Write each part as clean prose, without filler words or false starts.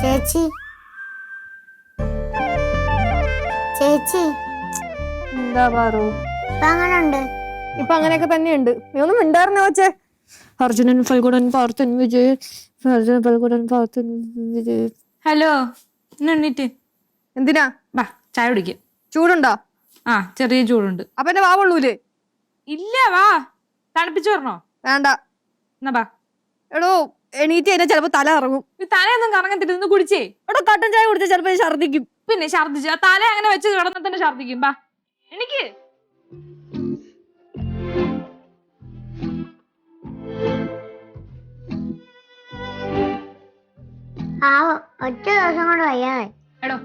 ചേച്ചി ചേച്ചി എന്താ പാറു ഇപ്പൊ അങ്ങനുണ്ട്? ഇപ്പൊ അങ്ങനെയൊക്കെ തന്നെയുണ്ട്. നീ ഒന്നും മിണ്ടായിരുന്നോ വെച്ചേ? അർജുനൻ ഫൽഗുണൻ പാർത്ഥൻ വിജയ്, അർജുനൻ ഫൽഗുണൻ പാർത്ഥൻ വിജയ്. ഹലോ, എണ്ണീറ്റ് എന്തിനാ? ബാ ചായ കുടിക്കാം. ചൂടുണ്ടോ? ആ ചെറിയ ചൂടുണ്ട്. അപ്പൊ എന്റെ വാവുള്ളൂലേ? ഇല്ല, വാ തണുപ്പിച്ചു പറഞ്ഞോ? വേണ്ട. എന്നാ ബാ. എടോ എണീറ്റ് കഴിഞ്ഞാൽ ചിലപ്പോ തല ഇറങ്ങും. ഈ തലയൊന്നും കറങ്ങത്തില്ല, ഒന്ന് കുടിച്ചേ. എടോ കട്ടൻ ചായ കുടിച്ചാൽ ചിലപ്പോ ഛർദിക്കും. പിന്നെ ഛർദിച്ചു, ആ തല അങ്ങനെ വെച്ച് കിടന്നാൽ തന്നെ ഛർദിക്കും. ബാ എനിക്ക് ആ ഒറ്റ ദിവസം കൊണ്ട് വയ്യാതെ. എടോ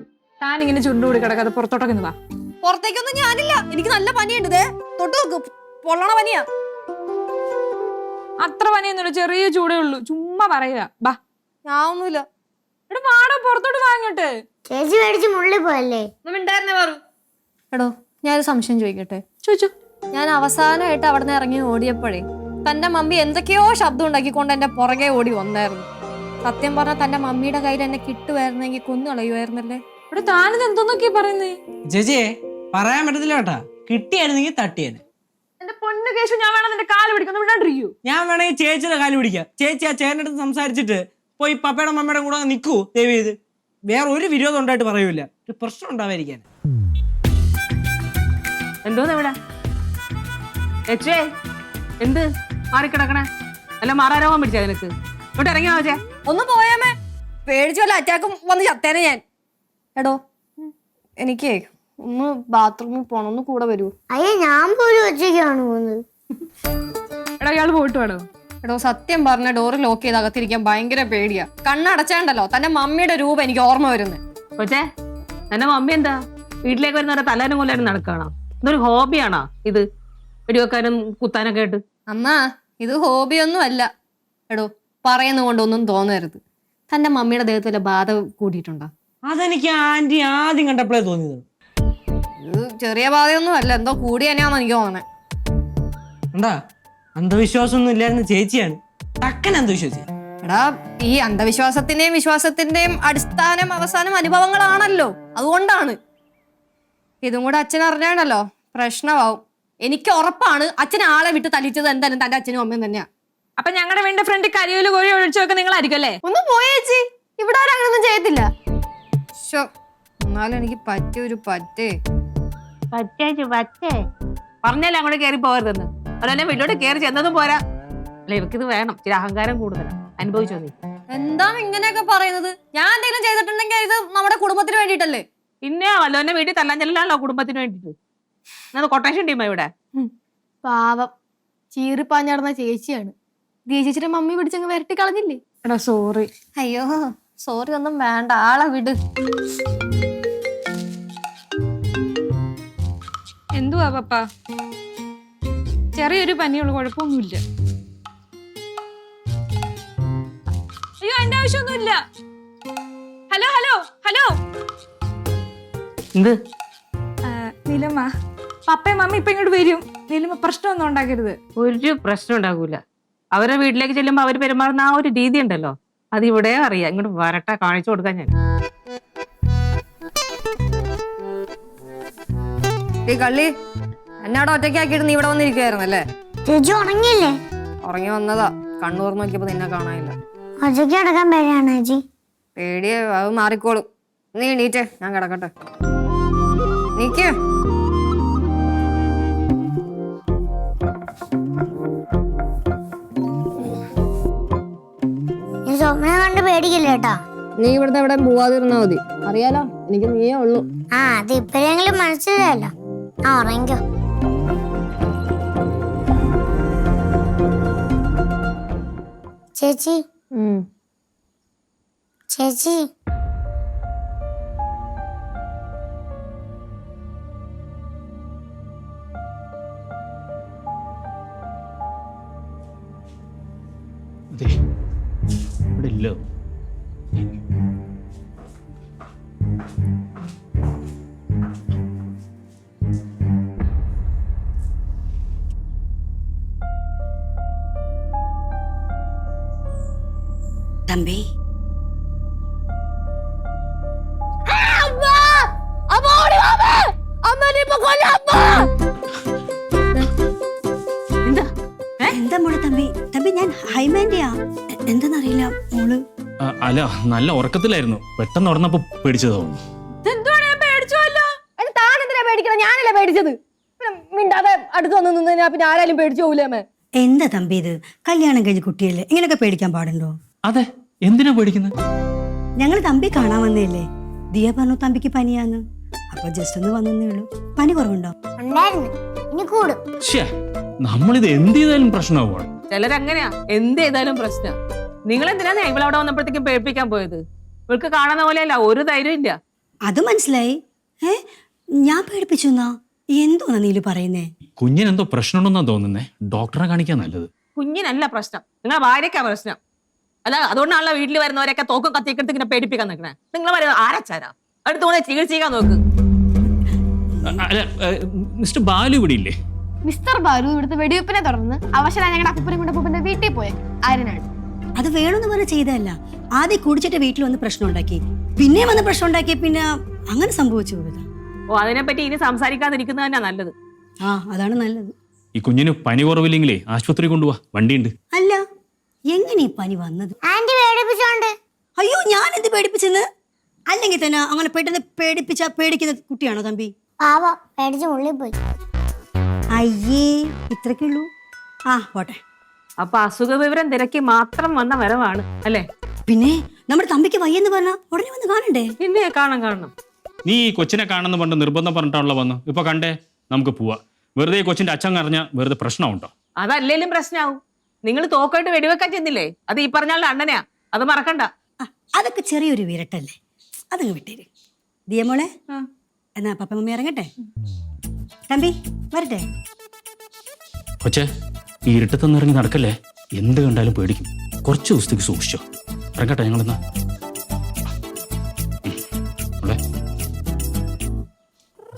താൻ ഇങ്ങനെ ചുണ്ടുകൂടി കിടക്കാതെ പുറത്തോട്ടൊക്കെ ഒന്ന് വാ. പുറത്തേക്കൊന്നും ഞാനില്ല, എനിക്ക് നല്ല പനിയുണ്ട്. ദേ തൊട്ട് നോക്ക്, പൊള്ളണ പനിയാ. അത്ര പനിയൊന്നുമില്ല, ചെറിയ ചൂടേ ഉള്ളൂ. ചുമ്മാ പറയുക. ബാ. ഞാൻ ഒന്നുമില്ല. എടോ പാടോ, പുറത്തോട്ട് വാങ്ങിട്ട്. ചേച്ചി മേടിച്ച് മുള്ളി പോയല്ലേ? ഉണ്ടായിരുന്നേ പാറു. എടോ ഞാനൊരു സംശയം ചോദിക്കട്ടെ? ചോദിച്ചു. ഞാൻ അവസാനമായിട്ട് അവിടെ നിന്ന് ഇറങ്ങി ഓടിയപ്പോഴേ തന്റെ മമ്മി എന്തൊക്കെയോ ശബ്ദം ഉണ്ടാക്കിക്കൊണ്ട് എന്റെ പുറകെ ഓടി വന്നായിരുന്നു. സത്യം പറഞ്ഞാൽ തന്റെ മമ്മിയുടെ കയ്യിൽ എന്നെ കിട്ടുമായിരുന്നെങ്കിൽ കൊന്നു കളയുമായിരുന്നല്ലേ. ഇവിടെ താനിത് എന്തോന്നൊക്കെയാ പറയുന്നേ? ചേച്ചിയെ പറയാൻ പറ്റത്തില്ല കേട്ടാ, കിട്ടിയായിരുന്നെങ്കിൽ തട്ടിയേനെ. എന്റെ പൊന്നു കേശു, ഞാൻ വേണം നിന്റെ കാല് പിടിക്കുന്നു, വിടാണ്ടിരിക്കൂ. ഞാൻ വേണമെങ്കിൽ ചേച്ചിയുടെ കാല് പിടിക്കാം. ചേച്ചി ആ ചേട്ടൻ്റെ അടുത്ത് സംസാരിച്ചിട്ട് പോയി പപ്പയുടെ മമ്മയുടെ കൂടെ നിൽക്കൂ ദയവ് ചെയ്ത്. വേറെ ഒരു വിരോധം ഉണ്ടായിട്ട് പറയൂല, ഒരു പ്രശ്നം ഉണ്ടാവാതിരിക്കാൻ. എന്തോന്ന് ഇവിടെ എച്ചേ? എന്ത് മാറിക്കിടക്കണേ? അല്ല മാറാരോഗം പിടിച്ചാ നിനക്ക്? ഇവിടെ ഇറങ്ങിയാ വെച്ചേ. ഒന്ന് പോയാമേ, പേടിച്ചു വല്ല അറ്റാക്കും വന്ന് ചത്തേനെ ഞാൻ. എടോ എനിക്കേ ഒന്ന് ബാത്റൂമിൽ പോണം, ഒന്ന് കൂടെ വരൂ. അയ്യോ ഞാൻ പോലും ഒറ്റയ്ക്കാണ് പോകുന്നത്. എടാ ഇയാള് പോയിട്ട് വേണോ? എടോ സത്യം പറഞ്ഞ ഡോറ് ലോക്ക് ചെയ്ത് അകത്തിരിക്കാൻ ഭയങ്കര പേടിയാ. കണ്ണടച്ചാണ്ടല്ലോ തന്റെ മമ്മിയുടെ രൂപം എനിക്ക് ഓർമ്മ വരുന്നത്. കൊച്ചേ, എന്റെ മമ്മി എന്താ വീട്ടിലേക്ക് വരുന്നവരെ തല്ലാനും കൊല്ലാനും നടക്കുകയാണോ? ഇതൊരു ഹോബിയാണോ ഇത്, വെടിവെക്കാനും കുത്താനൊക്കെ ആയിട്ട്? അമ്മാ ഇത് ഹോബിയൊന്നും അല്ല. എടോ പറയുന്ന കൊണ്ടൊന്നും തോന്നരുത്. തന്റെ മമ്മിയുടെ ദേഹത്ത് വല്ല ബാധ കൂടിയിട്ടുണ്ടോ? അതെനിക്ക് ആന്റി ആദ്യം കണ്ടപ്പോഴേ തോന്നിയത്. ഇത് ചെറിയ ബാധയൊന്നും അല്ല, എന്തോ കൂടി തന്നെയാന്ന് എനിക്ക് തോന്നണേ. എന്താ അന്ധവിശ്വാസമൊന്നും ഇല്ലായിരുന്നു ചേച്ചിയാണ് ടക്കൻ അന്ധവിശ്വാസി. എടാ ഈ അന്ധവിശ്വാസത്തിന്റെയും വിശ്വാസത്തിന്റെയും അടിസ്ഥാനം അവസാനം അനുഭവങ്ങളാണല്ലോ, അതുകൊണ്ടാണ്. ഇതും കൂടെ അച്ഛൻ അറിഞ്ഞാണല്ലോ പ്രശ്നമാവും. എനിക്ക് ഉറപ്പാണ് അച്ഛൻ ആളെ വിട്ട് തല്ലിച്ചത് എന്തായാലും തന്റെ അച്ഛനും അമ്മയും തന്നെയാ. അപ്പൊ ഞങ്ങളുടെ വീടിന്റെ ഫ്രണ്ട് കരിയോല് കോഴി ഒഴിച്ചൊക്കെ നിങ്ങളായിരിക്കും അല്ലേ? ഒന്ന് പോയേച്ചി, ഇവിടെ ആരും അങ്ങനൊന്നും ചെയ്യത്തില്ല. എന്നാലും എനിക്ക് പറ്റൊരു പറ്റേ പറ്റേ പറഞ്ഞല്ലേ അങ്ങോട്ട് കയറി പോകരുതെന്ന്. അതുപോലെ വീട്ടിലോട്ട് കയറി ചെന്നതും പോരാ. അല്ല ഇവക്കിത് വേണം, ഇച്ചിരി അഹങ്കാരം കൂടുതലാണ്. അനുഭവിച്ചോ നീ? എന്താണ് ഇങ്ങനെയൊക്കെ പറയുന്നത്? ഞാൻ എന്തെങ്കിലും ചെയ്തിട്ടുണ്ടെങ്കിൽ ഇത് നമ്മുടെ കുടുംബത്തിന് വേണ്ടിയിട്ടല്ലേ. പിന്നെ വല്ലവന്റെ വീട്ടിൽ തല്ലാൻ ചെല്ലാണല്ലോ കുടുംബത്തിന് വേണ്ടിട്ട്. എന്നത് കൊട്ടേഷൻ ടീമാ ഇവിടെ. പാവം ചീറിപ്പാഞ്ഞാടുന്ന ചേച്ചിയാണ്. ചേച്ചിയുടെ മമ്മി പിടിച്ചങ്ങ് വരട്ടി കളഞ്ഞില്ലേ. എടാ സോറി. അയ്യോ സോറി ഒന്നും വേണ്ട, ആളെ വിട്. എന്തുവാ പപ്പ? ചെറിയൊരു പനിയുള്ള, കുഴപ്പമൊന്നുമില്ല. അയ്യോ എന്റെ ആവശ്യമൊന്നുമില്ല. ഹലോ ഹലോ ഹലോ എന്ത് നീലമ്മ, പപ്പയും മമ്മി ഇപ്പൊ ഇങ്ങോട്ട് വരും. നീലമ്മ പ്രശ്നമൊന്നും ഉണ്ടാക്കരുത്. ഒരു പ്രശ്നം ഉണ്ടാകൂല. അവരെ വീട്ടിലേക്ക് ചെല്ലുമ്പോ അവര് പെരുമാറുന്ന ആ ഒരു രീതി ഉണ്ടല്ലോ, അത് ഇവിടെ അറിയാം. ഇങ്ങോട്ട് വരട്ടെ, കാണിച്ചു കൊടുക്കാൻ ഞാൻ. കള്ളി എന്നെ അവിടെ ഒറ്റയ്ക്കാക്കിയിട്ട് നീ ഇവിടെ വന്നിരിക്കുവായിരുന്നല്ലേ? ചേച്ചി ഉണങ്ങിയില്ലേ? ഉറങ്ങി വന്നതാ, കണ്ണു തുറന്ന് നോക്കിയപ്പോ നിന്നെ കാണാനില്ല. ഒറ്റയ്ക്ക് കിടക്കാൻ പേടിയാണോ ചേച്ചി? പേടിയെ അത് മാറിക്കോളും. നീ എണീറ്റേ, ഞാൻ കിടക്കട്ടെ. നീക്ക്. നീ സ്വപ്നം കണ്ട് പേടിക്കില്ല കേട്ടാ. നീ ഇവിടുത്തെ എവിടെ പോവാതിരുന്നാ മതി. അറിയാലോ എനിക്ക് നീയേ ഉള്ളൂ. ആ അത് ഇപ്പഴെങ്കിലും മനസ്സിലായല്ലോ. ആ ഉറങ്ങിക്കോ. ചേച്ചി ചേച്ചി ഇവിടെ ഇല്ലോ. ഹൈമാൻഡിയാ എന്തെന്നറിയില്ല മോള്. അല്ല നല്ല ഉറക്കത്തിലായിരുന്നു, പെട്ടെന്ന് ഉടന്നപ്പോ പേടിച്ചതോ. ഇതെന്തുവാണ് ഞാൻ പേടിച്ചോല്ലോ. അത് താനെന്തിനാ പേടിക്കണം? ഞാനല്ലേ പേടിച്ചത്. പിന്നെ മിണ്ടാതെ അടുത്ത് വന്ന് നിന്നാ പിന്നെ ആരായാലും പേടിച്ചു പോകൂലേ? എന്താ തമ്പി ഇത്? കല്യാണം കഴിഞ്ഞ കുട്ടിയല്ലേ, ഇങ്ങനെയൊക്കെ പേടിക്കാൻ പാടുണ്ടോ? അതെ, എന്തിനാ പേടിക്കുന്നത്? ഞങ്ങൾ തമ്പി കാണാൻ വന്നേല്ലേ. ദിയ പറഞ്ഞു തമ്പിക്ക് പനിയാന്ന്. അപ്പൊ ജസ്റ്റ് ഒന്ന് വന്നേ ഉള്ളൂ. പനി കുറവുണ്ടോ? ഉണ്ടായിരുന്നു, ഇനി കൂടും. ശ്ശേ, നമ്മളിത് എന്ത് ചെയ്താലും പ്രശ്നമാവുകയാണ്. ചിലരങ്ങനെയാ, എന്ത് ചെയ്താലും പ്രശ്നം. നിങ്ങൾ എന്തിനാ ഇവളവിടെ വന്നപ്പോഴത്തേക്കും പേടിപ്പിക്കാൻ പോയത്? ഇവൾക്ക് കാണുന്ന പോലെയല്ല, ഒരു ധൈര്യം ഇല്ല. അത് മനസ്സിലായി. ഞാൻ പേടിപ്പിച്ചു എന്നാ? എന്തോന്നാ നീല് പറയുന്നേ? കുഞ്ഞിനെന്തോ പ്രശ്നമുണ്ടെന്നാ തോന്നുന്നേ. ഡോക്ടറെ കാണിക്കാൻ നല്ലത്. കുഞ്ഞിനല്ല പ്രശ്നം, നിങ്ങളെ ഭാര്യക്കാ പ്രശ്നം. അല്ല, അതുകൊണ്ടാണല്ലോ വീട്ടിൽ വരുന്നവരൊക്കെ തോക്കും കത്തിക്കെടുത്ത് ഇങ്ങനെ പേടിപ്പിക്കാൻ നിൽക്കണേ. നിങ്ങൾ ആരച്ചാരാ അടുത്ത് പോലെ ചികിത്സിക്കാൻ നോക്ക്. അല്ല, മിസ്റ്റർ ബാലു ഇവിടെ ഇല്ലേ? മിസ്റ്റർ ബാലു ഇവിടുത്തെ വെടിവെപ്പിനെ തുടർന്ന് അവശനായ ഞങ്ങളുടെ അപ്പൂപ്പനും കൊണ്ട് അപ്പൂപ്പന്റെ വീട്ടിൽ പോയ ആര്യനാണ്. അത് വേണമെന്ന് പറഞ്ഞ് ചെയ്തതല്ല. ആദ്യം കുടിച്ചിട്ട് വീട്ടിൽ വന്ന് പ്രശ്നം ഉണ്ടാക്കി, പിന്നെ വന്ന് പ്രശ്നം ഉണ്ടാക്കി, പിന്നെ അങ്ങനെ സംഭവിച്ചു പോയതാ. ഓ, അതിനെപ്പറ്റി ഇനി സംസാരിക്കാതിരിക്കുന്നത് തന്നെയാ നല്ലത്. അതാണ് നല്ലത്. ഈ കുഞ്ഞിന് പനി കുറവില്ലെങ്കിലേ ആശുപത്രി കൊണ്ടുപോവാ, വണ്ടിയുണ്ട്. അല്ല, എങ്ങനെ ഈ പനി വന്നത്? ആന്റി പേടിപ്പിച്ചോണ്ട്. അയ്യോ, ഞാൻ എന്ത് പേടിപ്പിച്ചെന്ന്? അല്ലെങ്കിൽ തന്നെ അങ്ങനെ പെട്ടെന്ന് പേടിക്കുന്ന കുട്ടിയാണോ തമ്പി? പാവ പേടിച്ച് ഉള്ളിൽ പോയി. അയ്യേ, ഇത്രക്കുള്ളൂ. പോട്ടെ. അപ്പൊ അസുഖ വിവരം തിരക്കി മാത്രം വന്ന വരവാണ് അല്ലേ? പിന്നെ നമ്മുടെ തമ്പിക്ക് വയ്യെന്ന് പറഞ്ഞാ ഉടനെ വന്ന് കാണണ്ടേ? പിന്നെ കാണണം. നീ ഈ കൊച്ചിനെ കാണുന്ന പണ്ട് നിർബന്ധം പറഞ്ഞിട്ടാണല്ലോ വന്നു. ഇപ്പൊ കണ്ടേ, നമുക്ക് പോവാ. വെറുതെ ഈ കൊച്ചിന്റെ അച്ഛൻ അറിഞ്ഞാൽ വെറുതെ പ്രശ്നമുണ്ടോ? അതല്ലേലും പ്രശ്നമാവും. നിങ്ങൾ തോക്കായിട്ട് വെടിവെക്കാൻ ചെന്നില്ലേ, അത് ഈ പറഞ്ഞാൽ അണ്ണനെയാ, അത് മറക്കണ്ട. അതൊക്കെ ചെറിയൊരു വിരട്ടല്ലേ, അതങ്ങ് വിട്ടേര്. ദിയമോളെ, എന്നാ പപ്പ മമ്മി ഇറങ്ങട്ടെ. തമ്പി വരട്ടെ. കൊച്ചേ, ഈ ഇരുട്ടത്തൊന്നും ഇറങ്ങി നടക്കല്ലേ. എന്ത് കണ്ടാലും പേടിക്കും. കുറച്ച് ദിവസത്തേക്ക് സൂക്ഷിച്ചോ. ഇറങ്ങട്ടെ ഞങ്ങളെന്നാ.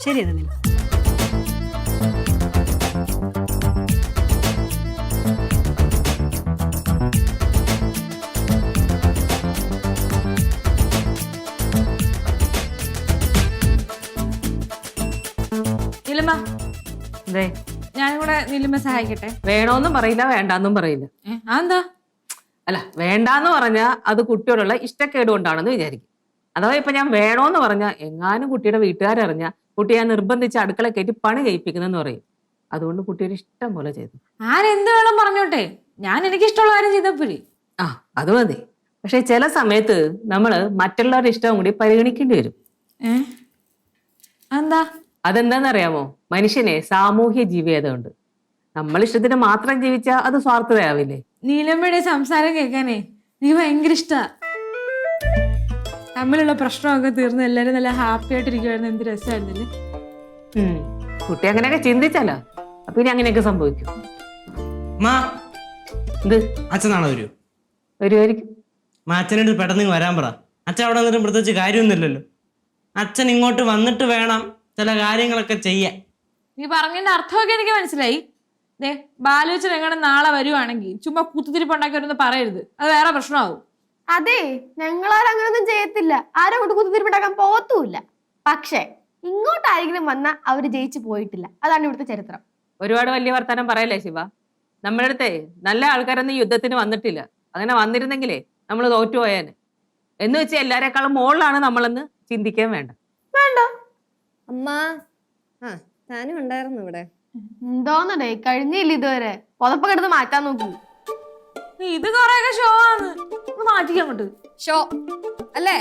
ശരി എന്നാ. നീലമ്മ, അതെ, ഞാനും കൂടെ നീലമ്മ സഹായിക്കട്ടെ. വേണോന്നും പറയില്ല, വേണ്ടാന്നും പറയില്ല. അതെന്താ? അല്ല, വേണ്ടാന്ന് പറഞ്ഞാ അത് കുട്ടിയോടുള്ള ഇഷ്ടക്കേട് കൊണ്ടാണെന്ന് വിചാരിക്കും. അഥവാ ഇപ്പൊ ഞാൻ വേണോന്ന് പറഞ്ഞാ എങ്ങാനും കുട്ടിയുടെ വീട്ടുകാരറിഞ്ഞാ കുട്ടി ഞാൻ നിർബന്ധിച്ച് അടുക്കള കയറ്റി പണി കഴിപ്പിക്കുന്നെന്ന് പറയും. അതുകൊണ്ട് കുട്ടിയുടെ ഇഷ്ടം പോലെ ചെയ്തു. ആരെന്ത് വേണം പറഞ്ഞോട്ടെ, ഞാൻ എനിക്ക് ഇഷ്ടമുള്ള കാര്യം ചെയ്തപ്പോഴേ. അത് മതി. പക്ഷെ ചില സമയത്ത് നമ്മള് മറ്റുള്ളവരുടെ ഇഷ്ടവും കൂടി പരിഗണിക്കേണ്ടി വരും. എന്താ? അതെന്താന്നറിയാമോ? മനുഷ്യനെ സാമൂഹ്യ ജീവിതമുണ്ട്. നമ്മൾ ഇഷ്ടത്തിന് മാത്രം ജീവിച്ചാൽ അത് സ്വാർത്ഥതയാവില്ലേ? നീലമ്മയുടെ സംസാരം കേൾക്കാനേ എനിക്ക് ഭയങ്കര ഇഷ്ടാ. തമ്മിലുള്ള പ്രശ്നമൊക്കെ തീർന്ന് എല്ലാരും നല്ല ഹാപ്പി ആയിട്ടിരിക്കുവായിരുന്നു. എന്ത് രസമായിരുന്നില്ലേ? കുട്ടി അങ്ങനെയൊക്കെ ചിന്തിച്ചാലോ, അപ്പൊ ഇനി അങ്ങനെയൊക്കെ സംഭവിക്കും. ഇത് അച്ഛനാണോ വരുമായിരിക്കും. അച്ഛനോട് പെട്ടെന്ന് വരാൻ പറ. അച്ഛൻ അവിടെ നിന്നിട്ട് പ്രത്യേകിച്ച് കാര്യമൊന്നുമില്ലല്ലോ. അച്ഛൻ ഇങ്ങോട്ട് വന്നിട്ട് വേണം ചില കാര്യങ്ങളൊക്കെ ചെയ്യാൻ. നീ പറഞ്ഞതിന്റെ അർത്ഥമൊക്കെ എനിക്ക് മനസ്സിലായി. ബാലുവച്ചൻ എങ്ങനെ നാളെ വരുവാണെങ്കിൽ ചുമ്മാ കുത്തിത്തിരിപ്പുണ്ടാക്കി വരുന്ന പറയരുത്, അത് വേറെ പ്രശ്നമാവും. അതെ, ഞങ്ങളാരും അങ്ങനൊന്നും ചെയ്യത്തില്ല. ആരും കൊണ്ട് കുത്തിരിപ്പിട്ടാക്കാൻ പോകത്തുമില്ല. പക്ഷെ ഇങ്ങോട്ടാരെങ്കിലും വന്നാൽ അവര് ജയിച്ചു പോയിട്ടില്ല. അതാണ് ഇവിടുത്തെ ചരിത്രം. ഒരുപാട് വലിയ വർത്താനം പറയല്ലേ ശിവ. നമ്മുടെ അടുത്തേ നല്ല ആൾക്കാരൊന്നും യുദ്ധത്തിന് വന്നിട്ടില്ല. അങ്ങനെ വന്നിരുന്നെങ്കിലേ നമ്മൾ തോറ്റുപോയാന്. എന്ന് വെച്ചാൽ എല്ലാരെക്കാളും മുകളിലാണ് നമ്മളെന്ന് ചിന്തിക്കാൻ വേണ്ട. അമ്മ, ഞാനും ഉണ്ടായിരുന്നു ഇവിടെ. എന്തോന്നടേ, കഴിഞ്ഞില്ല ഇതുവരെ. പുതപ്പൊക്കെ എടുത്ത് മാറ്റാൻ നോക്കൂ. ഇത് കൊറേയൊക്കെ ഷോ ആണ്, മാറ്റിക്കാൻ കൊണ്ട്. ഷോ അല്ലേ?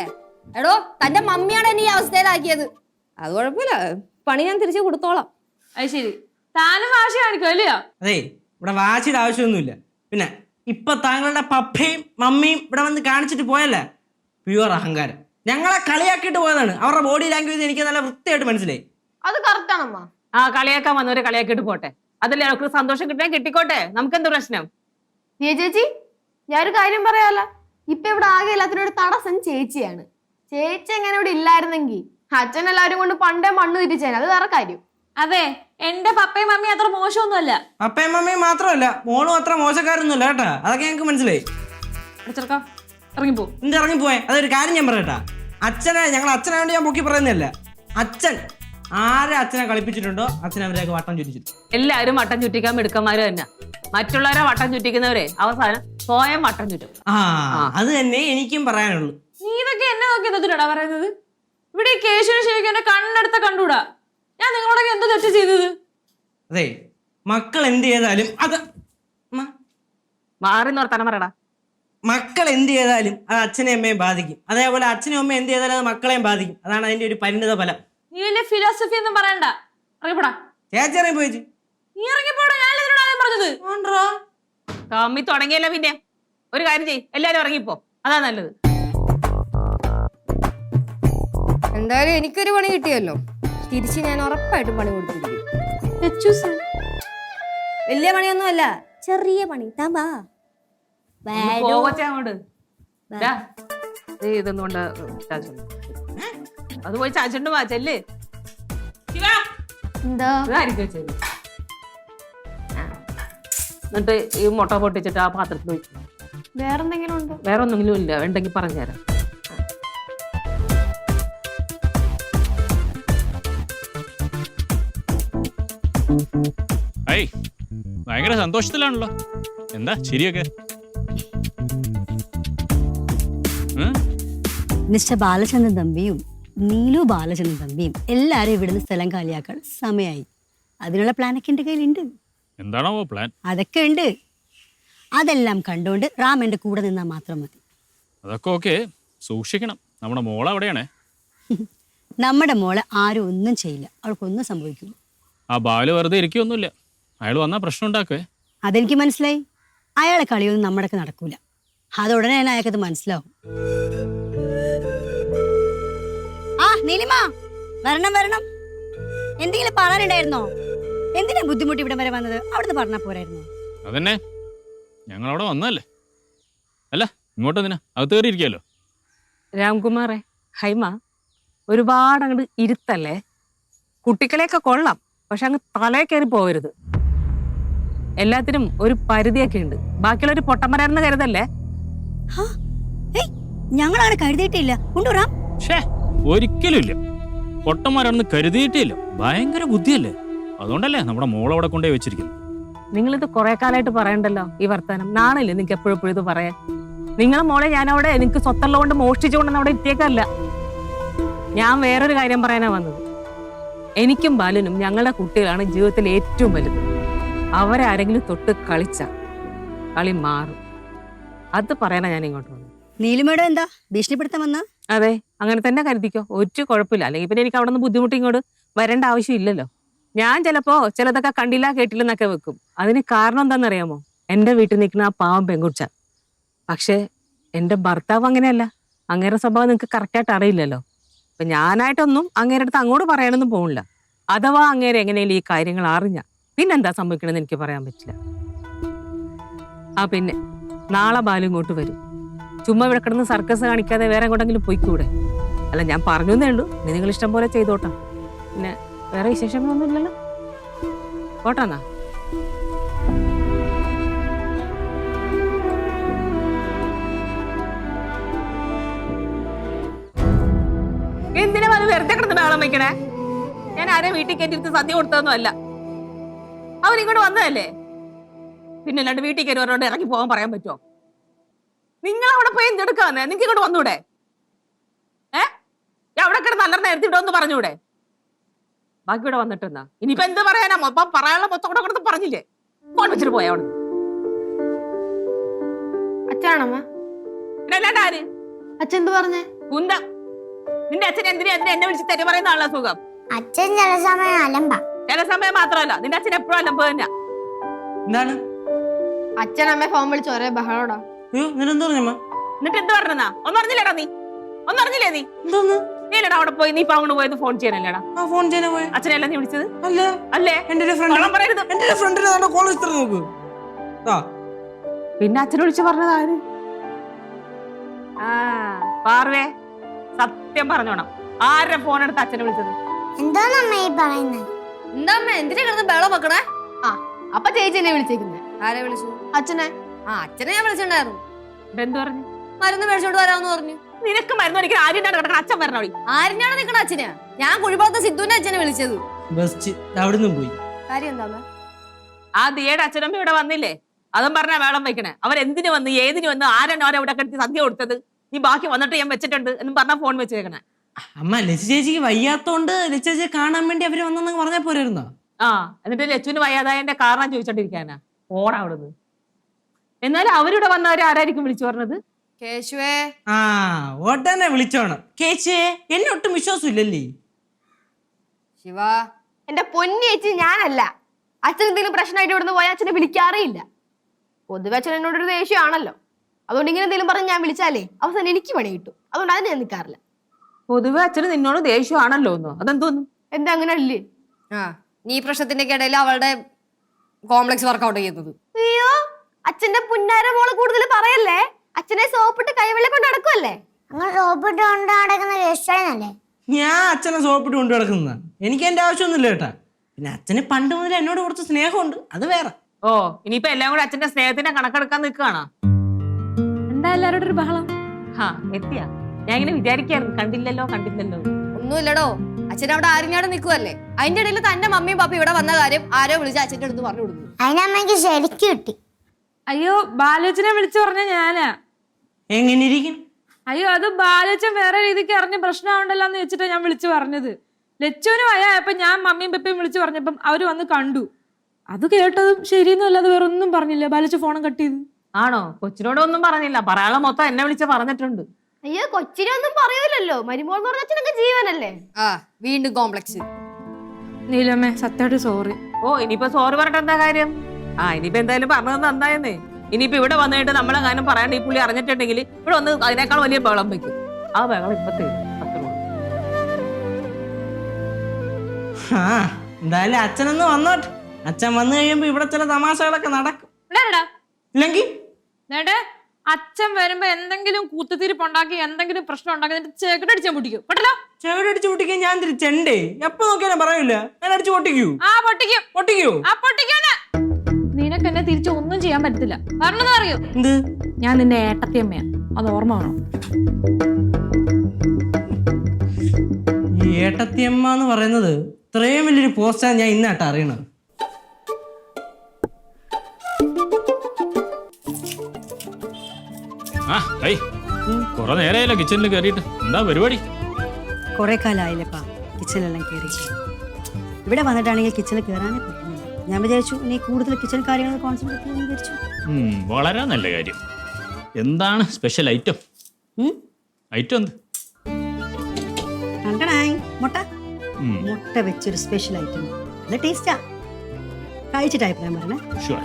എടോ, തന്റെ മമ്മിയാണ് എന്നെ ഈ അവസ്ഥയിലാക്കിയത്. അത് കുഴപ്പമില്ല, പണി ഞാൻ തിരിച്ചു കൊടുത്തോളാം. അത് ശരി, താനും വാശി കാണിക്കും അല്ലയോ? അതെ, ഇവിടെ വാശിയുടെ ആവശ്യമൊന്നുമില്ല. പിന്നെ ഇപ്പൊ താങ്കളുടെ പപ്പയും മമ്മിയും ഇവിടെ വന്ന് കാണിച്ചിട്ട് പോയല്ലേ, പ്യുവർ അഹങ്കാരം. ഞങ്ങളെ കളിയാക്കിയിട്ട് പോയതാണ്. അവരുടെ ബോഡി ലാംഗ്വേജ് എനിക്ക് നല്ല വൃത്തിയായിട്ട് മനസ്സിലായി. അത് കറക്റ്റ് ആണമ്മ. കളിയാക്കാൻ വന്നവരെ കളിയാക്കിയിട്ട് പോട്ടെ. അതല്ലേ അവർക്ക് സന്തോഷം കിട്ടാൻ കിട്ടിക്കോട്ടെ, നമുക്കെന്ത് പ്രശ്നം? ചേച്ചി, ഞാനൊരു കാര്യം പറയാലോ. ഇപ്പൊ ഇവിടെ ആകെ എല്ലാത്തിനോട് തടസ്സം ചേച്ചിയാണ്. ചേച്ചി എങ്ങനെ ഇവിടെ ഇല്ലായിരുന്നെങ്കിൽ അച്ഛൻ എല്ലാവരും കൊണ്ട് പണ്ടേ മണ്ണ് തിരിച്ചേനെ. അത് വേറെ കാര്യം. അതെ, എന്റെ പപ്പയും മമ്മിയും അത്ര മോശമൊന്നുമല്ല. പപ്പയും മമ്മിയും മാത്രമല്ല, മോളും അത്ര മോശക്കാരൊന്നുമില്ല കേട്ടാ. അതൊക്കെ ഞങ്ങൾക്ക് മനസ്സിലായി. ചെറുക്കാം, ഇറങ്ങിപ്പോ. എന്ത് ഇറങ്ങിപ്പോയെ? അതൊരു കാര്യം ഞാൻ പറയട്ടാ. ഞങ്ങൾ അച്ഛനെ വേണ്ടി ഞാൻ പൊക്കി പറയുന്നതല്ല. അച്ഛൻ ആരെ അച്ഛനെ കളിപ്പിച്ചിട്ടുണ്ടോ അച്ഛൻ അവരെയൊക്കെ വട്ടം ചുറ്റിച്ചിട്ടുണ്ട്. എല്ലാവരും വട്ടം ചുറ്റിക്കാൻ മിടുക്കന്മാര് തന്നെ. മറ്റുള്ളവരെ വട്ടം ചുറ്റിക്കുന്നവരെ അവസാനം സ്വയം വട്ടം ചുറ്റും. ആ അത് തന്നെ എനിക്കും പറയാനുള്ളൂ. നീ ഇതൊക്കെ എന്നെ നോക്കി എന്തിനാ പറയുന്നത്? ഇവിടെ ഈ കേശുവിന് ശരിക്കും എന്നെ കണ്ണെടുത്ത കണ്ടൂടാ. ഞാൻ നിങ്ങളോടൊക്കെ എന്തോ തെറ്റ് ചെയ്തത്? അതെ, മക്കൾ എന്ത് ചെയ്താലും അത് മാറി നിർത്താനം പറയടാ. മക്കൾ എന്ത് ചെയ്താലും അത് അച്ഛനെയും അമ്മയും ബാധിക്കും. അതേപോലെ അച്ഛനും അമ്മയും എന്ത് ചെയ്താലും അത് മക്കളെയും ബാധിക്കും. അതാണ് അതിന്റെ ഒരു പരിണിത ഫലം. നീ വലിയ ഫിലോസഫി ഒന്നും പറയണ്ട. ഇറങ്ങിപ്പോടാ. ചേച്ചി ഇറങ്ങി പോയിച്ചു. നീ ഇറങ്ങിപ്പോടാ. ഞാൻ ഇതിനോട് ആദ്യം പറഞ്ഞത്. തമ്മി തുടങ്ങിയല്ലോ. പിന്നെ ഒരു കാര്യം ചെയ്യ്, എല്ലാരും ഇറങ്ങിപ്പോ, അതാ നല്ലത്. എന്തായാലും എനിക്കൊരു പണി കിട്ടിയല്ലോ. തിരിച്ച് ഞാൻ ഉറപ്പായിട്ടും പണി കൊടുത്തിരിക്കും. വലിയ പണിയൊന്നുമല്ല, ചെറിയ പണി. താൻ വാ. പോകച്ചേ അങ്ങോട്ട്. ഇതൊന്നും കൊണ്ട് ചാച്ചോണ്ട് അത് പോയി ചാച്ചോണ്ട് വാ. ചെല്ല്. എന്താ ഇതായിരിക്കും വെച്ചത്. എന്നിട്ട് ഈ മുട്ട പൊട്ടിച്ചിട്ട് ആ പാത്രത്തിൽ വെച്ചു. വേറെന്തെങ്കിലും ഉണ്ടോ? വേറെ ഒന്നെങ്കിലും ഇല്ല, ഉണ്ടെങ്കിൽ പറഞ്ഞുതരാം. ഐ ഭയങ്കര സന്തോഷത്തിലാണല്ലോ. എന്താ ശരിയൊക്കെ? മിസ്റ്റർ ബാലചന്ദ്രൻ തമ്പിയും നീലു ബാലചന്ദ്രൻ തമ്പിയും എല്ലാരും ഇവിടുന്ന് സ്ഥലം കാലിയാക്കാൻ സമയമായി. അതിനുള്ള പ്ലാനൊക്കെ എൻ്റെ കയ്യിലുണ്ട്. എന്താണോ പ്ലാൻ? അതൊക്കെ ഉണ്ട്. അതെല്ലാം കണ്ടുകൊണ്ട് റാം എൻ്റെ കൂടെ നിന്നാൽ മാത്രം മതി. അതൊക്കെ ഓക്കെ, സൂക്ഷിക്കണം. നമ്മുടെ മോൾ അവിടെയാണേ. നമ്മുടെ മോളെ ആരും ഒന്നും ചെയ്യില്ല, അവൾക്കൊന്നും സംഭവിക്കില്ല. ആ ബാല് വെറുതെ ഇരിക്കൊന്നുമില്ല. അയാൾ വന്നാൽ പ്രശ്നം ഉണ്ടാക്കുവേ. അതെനിക്ക് മനസ്സിലായി. അയാളെ കളിയൊന്നും നമ്മുടെയൊക്കെ നടക്കൂല. അതുടനെ തന്നെ അയാൾക്കത് മനസ്സിലാവും. ആ നീലിമ, വരണം വരണം. എന്തെങ്കിലും പറയാനുണ്ടായിരുന്നോ? എന്തിനാ ബുദ്ധിമുട്ട് ഇവിടെ വരെ വന്നത്? അവിടുന്ന് പറഞ്ഞാൽ പോരായിരുന്നോ? അതന്നെ, ഞങ്ങളവിടെ വന്നതല്ലേ. അല്ല ഇങ്ങോട്ട് എന്തിനാ? അകത്ത് കയറി ഇരിക്കാമല്ലോ. രാംകുമാറേ, ഹൈമ, ഒരുപാട് അങ്ങോട്ട് ഇരുത്തല്ലേ. കുട്ടികളെയൊക്കെ കൊള്ളാം, പക്ഷെ അങ്ങ് തലേ കയറി പോകരുത്. എല്ലാത്തിനും ഒരു പരിധിയൊക്കെ ഉണ്ട്. ബാക്കിയുള്ളൊരു പൊട്ടന്മാരാണെന്ന് കരുതല്ലേ. ഞങ്ങളാണ് കരുതിയിട്ടില്ല. കൊണ്ടുവരാം. ഷേ ഒരിക്കലും ഇല്ല. പൊട്ടന്മാരാണെന്ന് കരുതിയിട്ടില്ല. ഭയങ്കര ബുദ്ധിയല്ലേ, അതുകൊണ്ടല്ലേ നമ്മുടെ മോളവിടെ കൊണ്ടുപോയി വെച്ചിരിക്കുന്നത്. നിങ്ങളിത് കുറെ കാലമായിട്ട് പറയണ്ടല്ലോ ഈ വർത്താനം. നാണില്ലേ നിങ്ങൾക്ക് എപ്പോഴും ഇത് പറയാൻ? നിങ്ങളെ മോളെ ഞാൻ അവിടെ എനിക്ക് സ്വത്തുള്ളതുകൊണ്ട് മോഷ്ടിച്ചുകൊണ്ടെന്ന് അവിടെ ഇട്ടേക്കല്ല. ഞാൻ വേറൊരു കാര്യം പറയാനാ വന്നത്. എനിക്കും ബാലനും ഞങ്ങളുടെ കുട്ടികളാണ് ജീവിതത്തിൽ ഏറ്റവും വലുത്. അവരാരെങ്കിലും തൊട്ട് കളിച്ച കളി മാറും. അത് പറയാനാ ഞാൻ ഇങ്ങോട്ട് വന്നത്. നീലിമയുടെ എന്താ ഭീഷണിപ്പെടുത്താൻ വന്ന? അതെ, അങ്ങനെ തന്നെ കരുതിക്കോ, ഒരു കുഴപ്പമില്ല. അല്ലെങ്കിൽ പിന്നെ എനിക്ക് അവിടെ നിന്ന് ബുദ്ധിമുട്ടി ഇങ്ങോട്ട് വരേണ്ട ആവശ്യമില്ലല്ലോ. ഞാൻ ചിലപ്പോ ചിലതൊക്കെ കണ്ടില്ല കേട്ടില്ലെന്നൊക്കെ വെക്കും. അതിന് കാരണം എന്താണെന്നറിയാമോ? എൻ്റെ വീട്ടിൽ നിൽക്കുന്ന ആ പാവം പെൺകുച്ച. പക്ഷേ എൻ്റെ ഭർത്താവ് അങ്ങനെയല്ല. അങ്ങേരെ സ്വഭാവം നിങ്ങൾക്ക് കറക്റ്റായിട്ട് അറിയില്ലല്ലോ. അപ്പൊ ഞാനായിട്ടൊന്നും അങ്ങേരുടെ അടുത്ത് അങ്ങോട്ട് പറയാനൊന്നും പോകില്ല. അഥവാ അങ്ങേരെ എങ്ങനെയും ഈ കാര്യങ്ങൾ അറിഞ്ഞ പിന്നെന്താ സംഭവിക്കണമെന്ന് എനിക്ക് പറയാൻ പറ്റില്ല. ആ പിന്നെ നാളെ ബാലു ഇങ്ങോട്ട് വരും. ചുമ്മാ ഇവിടെ കിടന്ന് സർക്കസ് കാണിക്കാതെ വേറെ എങ്ങോട്ടെങ്കിലും പോയിക്കൂടെ? അല്ല, ഞാൻ പറഞ്ഞു എന്നേ ഉള്ളൂ. നിങ്ങൾ ഇഷ്ടം പോലെ ചെയ്തോട്ടാ. പിന്നെ വേറെ വിശേഷങ്ങളൊന്നും ഇല്ലല്ലോ. പോട്ടാന്നാ. എന്തിനാ അത് വെറുതെ കിടന്ന് ബഹളം വയ്ക്കണേ? ഞാൻ ആരെ വീട്ടിൽ കയറ്റിരുത്ത് സദ്യ കൊടുത്തതൊന്നും അല്ല. അവരിങ്ങോട്ട് വന്നതല്ലേ. പിന്നെ അല്ലാണ്ട് വീട്ടിൽ കയറിയവരോട് ഇറങ്ങി പോകാൻ പറയാൻ പറ്റുമോ? നിങ്ങൾ അവിടെ പോയി എന്തെടുക്കാന്ന്? നിങ്ങൾക്ക് ഇങ്ങോട്ട് വന്നൂടെ? അവിടെ കിടന്ന് നല്ല നേരത്തെ ഇടോന്ന് പറഞ്ഞൂടെ? ബാക്കി ഇവിടെ വന്നിട്ടെന്നാ ഇനിയിപ്പോ എന്ത് പറയാനാ? മൊത്തം പറയാനുള്ള മൊത്തം കൂടെ കിടന്ന് പറഞ്ഞില്ലേ? ഫോൺ വെച്ചിട്ട് പോയാ അവിടെ. അച്ഛനാണമ്മ? പിന്നെ അല്ലാണ്ട് ആര്? അച്ഛൻ എന്ത് പറഞ്ഞേ? കുന്ത. നിന്റെ അച്ഛൻ എന്തിനാ എന്നെ വിളിച്ച് തെറ്റി പറയുന്ന ആളാ സുഖം. അച്ഛൻ ചില സമയം അലമ്പ. ചില സമയം മാത്രമല്ല, നിന്റെ അച്ഛൻ എപ്പോഴും അലമ്പ് തന്നെ. എന്താണ്? അച്ഛനമ്മ ഫോൺ വിളിച്ച് ഒരേ ബഹളോടാ. അയ്യോ നിന്നെന്താ പറഞ്ഞമ്മ? എന്നിട്ട് എന്ത് പറഞ്ഞാ? ഒന്നും അറിഞ്ഞില്ലേടാ നീ? ഒന്നും അറിഞ്ഞില്ലേ നീ? എന്തോന്ന്? നീലടാ അവിടെ പോയി നീ ഇപ്പൊ അങ്ങോട്ട് പോയത് ഫോൺ ചെയ്യാനല്ലേടാ? ആ ഫോൺ ചെയ്യാൻ പോയ അച്ഛനല്ല നീ വിളിച്ചത്? അല്ല, അല്ലേ? എന്റെ ഒരു ഫ്രണ്ട് കള്ളം പറയരുത്. എന്റെ ഒരു ഫ്രണ്ടിനെ കോൾ വിളിച്ചിട്ട് നോക്ക്. പിന്നെ അച്ഛനെ വിളിച്ച് പറഞ്ഞത് ആര്? ആ പാർവേ, സത്യം പറഞ്ഞോണം, ആരുടെ ഫോൺ എടുത്ത് അച്ഛനെ വിളിച്ചത്? എന്താന്നമ്മ ഈ പറയുന്നത്? എന്താ അമ്മ എന്തിനാ കിടന്ന് ബഹളം വെക്കണേ? ആ അപ്പൊ ചേച്ചി എന്നെ വിളിച്ചേക്കുന്നേ. ആരെ വിളിച്ചു? അച്ഛനെ. ആ അച്ഛനെ ഞാൻ വിളിച്ചിട്ടുണ്ടായിരുന്നു. എന്ത് പറഞ്ഞു? മരുന്ന് മേടിച്ചോണ്ട് വരാമെന്ന് പറഞ്ഞു. നിനക്ക് മരുന്ന് മേടിക്കാൻ ആര്യനാണ് കിടക്കണം, അച്ഛൻ വരണോടി. ആരിനാണ് നിക്കണ അച്ഛനെയാ? ഞാൻ കുഴിപ്പുറത്തെ സിദ്ധുവിന്റെ അച്ഛനെ വിളിച്ചത്. ബെസ്റ്റ്, അവിടുന്ന് പോയി. കാര്യം എന്താ? ആ ദിയയുടെ അച്ഛനമ്മ ഇവിടെ വന്നില്ലേ? അതും പറഞ്ഞാ വേളം വെക്കണേ. അവരെന്തിനു വന്ന് ഏതിനു വന്ന് ആരാണ് അവരവിടെ കിടത്തി സദ്യ കൊടുത്തത്? നീ ബാക്കി വന്നിട്ട് ഞാൻ വെച്ചിട്ടുണ്ട് എന്നും പറഞ്ഞാൽ ഫോൺ വെച്ചേക്കണേ. അമ്മ ലച്ചു ചേച്ചിക്ക് വയ്യാത്തോണ്ട് ലച്ചു ചേച്ചിയെ കാണാൻ വേണ്ടി അവര് വന്നെന്ന് പറഞ്ഞാൽ പോരായിരുന്നോ? ആ, എന്നിട്ട് ലച്ചുവിന് വയ്യാതായതിന്റെ കാരണം ചോദിച്ചോണ്ടിരിക്കാനാ? ഓടാ അവിടുന്ന്. എന്നാലും അവരിവിടെ വന്നവരെ ആരായിരിക്കും വിളിച്ചു പറഞ്ഞത്? കേശുവേ, ആ ഓട്ടന്നെ വിളിച്ചോണം. കേച്ചേ എന്നെ ഒട്ടും വിശ്വാസം ഇല്ലല്ലേ? ശിവ, എന്റെ പൊന്നി ചേച്ചി ഞാനല്ല. അച്ഛൻ എന്തെങ്കിലും പ്രശ്നമായിട്ട് ഇവിടുന്ന് പോയാൽ അച്ഛനെ വിളിക്കാറേയില്ല. പൊതുവെ അച്ഛൻ എന്നോടൊരു ദേഷ്യമാണല്ലോ. അതുകൊണ്ട് ഇങ്ങനെ എന്തെങ്കിലും പറഞ്ഞ് ഞാൻ വിളിച്ചാലേ അവസാനം എനിക്ക് പണി കിട്ടും. അതുകൊണ്ട് അതിന് ഞാൻ നിൽക്കാറില്ല. പൊതുവെ അച്ഛന് നിന്നോട് ദേഷ്യമാണല്ലോ എന്നോ? അതെന്തോന്നു? എന്താ അങ്ങനെ അല്ലേ? ആ നീ പ്രശ്നത്തിന്റെ ഇടയിൽ അവളുടെ കോംപ്ലക്സ് വർക്കൗട്ട് ചെയ്യുന്നത്. അയ്യോ, അച്ഛന്റെ പുന്നാര മോള് കൂടുതൽ പറയല്ലേ. അച്ഛനെ സോപ്പിട്ട് കൈവെള്ള കൊണ്ട് നടക്കുമല്ലേ? അങ്ങനെ റോബോട്ട് കൊണ്ട് നടക്കുന്ന രക്ഷനല്ലേ? ഞാൻ അച്ഛനെ സോപ്പിട്ട് കൊണ്ടു കിടക്കുന്ന എനിക്ക് എന്റെ ആവശ്യമൊന്നുമില്ല കേട്ടാ. പിന്നെ അച്ഛന് പണ്ട് മുതൽ എന്നോട് കുറച്ച് സ്നേഹമുണ്ട്, അത് വേറെ. ഓ, ഇനിയിപ്പോ എല്ലാം കൂടെ അച്ഛന്റെ സ്നേഹത്തിന്റെ കണക്കെടുക്കാൻ നിൽക്കുകയാണോ? എന്താ എല്ലാവരുടെ ഒരു ബഹളം? ഹാ, എത്തിയാ. ഞാൻ ഇങ്ങനെ വിചാരിക്കായിരുന്നു, കണ്ടില്ലല്ലോ. ഒന്നുമില്ലടോ, അച്ഛൻ അവിടെ ആരിഞ്ഞാട് നിൽക്കുവല്ലേ. അതിന്റെ ഇടയിൽ തന്റെ മമ്മിയും പാപ്പയും ഇവിടെ വന്ന കാര്യം ആരോ വിളിച്ച് അച്ഛൻ്റെ അടുത്ത് പറഞ്ഞു കൊടുക്കുന്നു. അതിനമ്മയ്ക്ക് ശരിക്കും കിട്ടി. അയ്യോ, ബാലോച്ചനെ വിളിച്ചു പറഞ്ഞ ഞാനാ. എങ്ങനെ ഇരിക്കും? അയ്യോ, അത് ബാലോച്ചൻ വേറെ രീതിക്ക് അറിഞ്ഞ പ്രശ്നമുണ്ടല്ലോ എന്ന് വെച്ചിട്ടാ ഞാൻ വിളിച്ചു പറഞ്ഞത്. ലച്ചുവിന് വയ്യായപ്പോ ഞാൻ മമ്മിയും പപ്പയും വിളിച്ചു പറഞ്ഞപ്പം അവര് വന്ന് കണ്ടു. അത് കേട്ടതും ശരിയൊന്നും അല്ലാതെ വേറെ ഒന്നും പറഞ്ഞില്ല. ബാലോച്ച ഫോണും കട്ട് ചെയ്തു. ആണോ? കൊച്ചിനോടൊന്നും പറഞ്ഞില്ല. പറയാളെ മൊത്തം എന്നെ വിളിച്ച് പറഞ്ഞിട്ടുണ്ട്. അയ്യോ, കൊച്ചിനെ ഒന്നും പറയൂലല്ലോ. മരുമോൾ എന്ന് പറഞ്ഞ അച്ഛനൊക്കെ ജീവനല്ലേ? ആ വീണ്ടും കോംപ്ലക്സ്. നീലമ്മേ, സത്യമായിട്ട് സോറി. ഓ, ഇനിയിപ്പോ സോറി പറഞ്ഞിട്ട് എന്താ കാര്യം? ആ, ഇനിയിപ്പോ എന്തായാലും പറഞ്ഞത് നന്നായെന്നേ. ഇനിയിപ്പോ ഇവിടെ വന്നിട്ട് നമ്മളെ കാര്യം പറയാണ്ട് ഈ പുള്ളി അറിഞ്ഞിട്ടുണ്ടെങ്കിൽ ഇവിടെ വന്ന് അതിനേക്കാൾ വലിയ ബഹളം വയ്ക്കും. ആ ബഹളം ഇപ്പത്തെ ആ എന്തായാലും അച്ഛനൊന്ന് വന്നോട്ടെ. അച്ഛൻ വന്നു കഴിയുമ്പോ ഇവിടെ ചില തമാശകളൊക്കെ നടക്കും. ഇല്ലെങ്കിൽ അച്ഛൻ വരുമ്പോ എന്തെങ്കിലും കൂത്തുതിരിപ്പുണ്ടാക്കി എന്തെങ്കിലും പ്രശ്നം ഉണ്ടാക്കി ചെകിടടിച്ചാൻ പൊട്ടിക്കും കേട്ടല്ലോ. ചെവിടടിച്ച് പൊട്ടിക്കാൻ ഞാൻ തിരിച്ചണ്ടേ? എപ്പോ നോക്കിയാലും പറയൂല ഞാൻ അടിച്ചു പൊട്ടിക്കൂ. ആ പൊട്ടിക്കും. പൊട്ടിക്കൂ. ആ പൊട്ടിക്കാന് നിനക്ക് എന്നെ തിരിച്ച് ഒന്നും ചെയ്യാൻ പറ്റത്തില്ല. പറഞ്ഞത് അറിയോ? എന്ത്? ഞാൻ നിന്റെ ഏട്ടത്തിയമ്മയാ, അത് ഓർമ്മ വേണം. ഈ ഏട്ടത്തിയമ്മ എന്ന് പറയുന്നത് ഇത്രയും വലിയൊരു പോസ്റ്റാണ് ഞാൻ ഇന്നാട്ടാ അറിയണത്. കൊറേ നേരമായല്ലോ കിച്ചണിൽ കയറിയിട്ട്. എന്താ പരിപാടി? കുറെ കാലമായില്ലപ്പാ കിച്ചണിലെല്ലാം കയറി. ഇവിടെ വന്നിട്ടാണെങ്കിൽ കിച്ചണിൽ കയറാനേ പറ്റുന്നില്ല. ഞാൻ വിചാരിച്ചു നീ കൂടുതൽ കിച്ചൺ കാര്യങ്ങൾ കോൺസെൻട്രേറ്റ് ചെയ്യാൻ വിചാരിച്ചു. വളരെ നല്ല കാര്യം. എന്താണ് സ്പെഷ്യൽ ഐറ്റം? ഐറ്റം എന്ത്? കണ്ടണായി മുട്ട. മുട്ട വെച്ചൊരു സ്പെഷ്യൽ ഐറ്റം. നല്ല ടേസ്റ്റാ. കഴിച്ചിട്ടായി ഞാൻ പറഞ്ഞേ. ഷുവർ.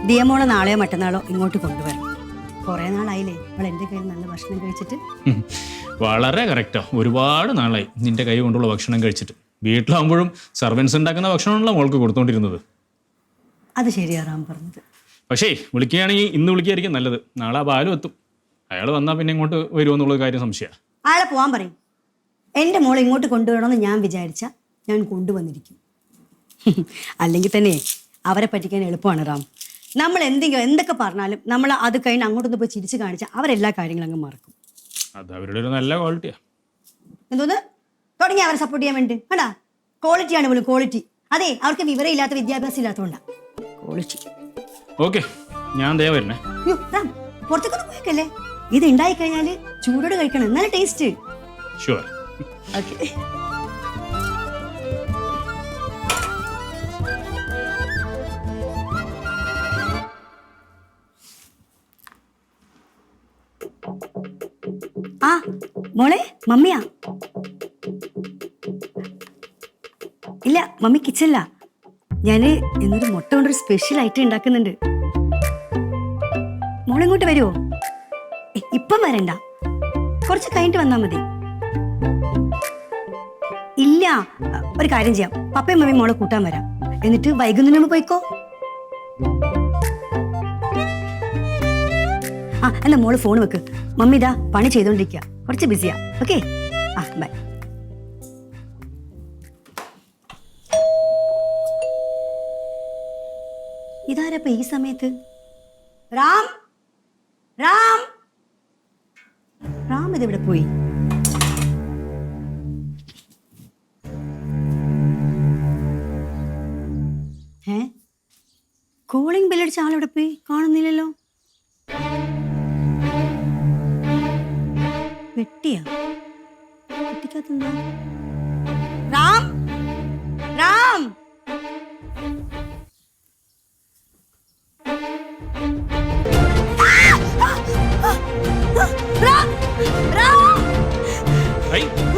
ദിയമോളെ നാളെയോ മറ്റന്നാളോ ഇങ്ങോട്ട് കൊണ്ടുവരണം. കുറെ നാളായില്ലേ അവൾ എൻ്റെ കയ്യിൽ നല്ല ഭക്ഷണം കഴിച്ചിട്ട്. വളരെ കറക്റ്റാ. ഒരുപാട് നാളായി നിന്റെ കൈ കൊണ്ടുള്ള ഭക്ഷണം കഴിച്ചിട്ട്. വീട്ടിലാകുമ്പോഴും സർവൻസ് ഉണ്ടാക്കുന്ന ഭക്ഷണമാണല്ലോ മോൾക്ക് കൊടുത്തോണ്ടിരുന്നത്. അത് ശരിയാറാൻ പറഞ്ഞത്. പക്ഷേ വിളിക്കുകയാണെങ്കിൽ ഇന്ന് വിളിക്കുകയായിരിക്കും നല്ലത്. നാളെ ബാലും എത്തും. അയാൾ വന്നാൽ പിന്നെ ഇങ്ങോട്ട് വരുമെന്നുള്ള കാര്യം സംശയമാണ്. ആളെ പോകാൻ പറയും. എൻ്റെ മോളെ ഇങ്ങോട്ട് കൊണ്ടുവരണമെന്ന് ഞാൻ വിചാരിച്ച ഞാൻ കൊണ്ടുവന്നിരിക്കും. അല്ലെങ്കിൽ തന്നെ അവരെ പറ്റിക്കാൻ എളുപ്പമാണ് റാം. നമ്മൾ എന്തൊക്കെ പറഞ്ഞാലും നമ്മൾ അത് കഴിഞ്ഞ് അങ്ങോട്ടൊന്ന് പോയി ചിരിച്ച് കാണിച്ചാൽ അവരെല്ലാ കാര്യങ്ങളും അങ്ങ് മറക്കും. അത് അവരുടെ ഒരു നല്ല ക്വാളിറ്റിയാ. എന്തോന്ന് തുടങ്ങി അവരെ സപ്പോർട്ട് ചെയ്യാൻ വേണ്ടി വേണ്ടാ. ക്വാളിറ്റിയാണ് പോലും ക്വാളിറ്റി. അതെ, അവർക്ക് വിവരം ഇല്ലാത്ത വിദ്യാഭ്യാസം ഇല്ലാത്തതുകൊണ്ടാണ് ക്വാളിറ്റി. ഓക്കെ, ഞാൻ ദേ വരുന്നേ. അയ്യോ റാം, പുറത്തേക്കൊന്നും പോയേക്കല്ലേ. ഇത് ഉണ്ടായി കഴിഞ്ഞാൽ ചൂടോട് കഴിക്കണം, എന്നാലും ടേസ്റ്റ്. ഷുവർ. ഓക്കെ. ആ മോളെ, മമ്മിയാ? ഇല്ല, മമ്മി കിച്ചണില്ല. ഞാന് എന്നൊരു മുട്ട കൊണ്ടൊരു സ്പെഷ്യൽ ഐറ്റം ഉണ്ടാക്കുന്നുണ്ട്. മോളിങ്ങോട്ട് വരുമോ? ഇപ്പം വരണ്ട, കുറച്ച് കഴിഞ്ഞിട്ട് വന്നാ മതി. ഇല്ല, ഒരു കാര്യം ചെയ്യാം. പപ്പയും മമ്മിയും മോളെ കൂട്ടാൻ വരാം. എന്നിട്ട് വൈകുന്നേരം പോയിക്കോ. ആ എന്നാ മോള് ഫോൺ വെക്ക്. മമ്മി ഇതാ പണി ചെയ്തോണ്ടിരിക്കുക, കുറച്ച് ബിസിയാ. ഓക്കെ, ആ ബൈ. ഇതാരപ്പ ഈ സമയത്ത്? റാം, റാം, റാം ഇതെവിടെ പോയി? അടിച്ച ആളെവിടെ പോയി? കാണുന്നില്ലല്ലോ. പെട്ടിയാ? പെട്ടിക്കകത്തെന്താ? റാം, റാം. റാം, റാം. ഐ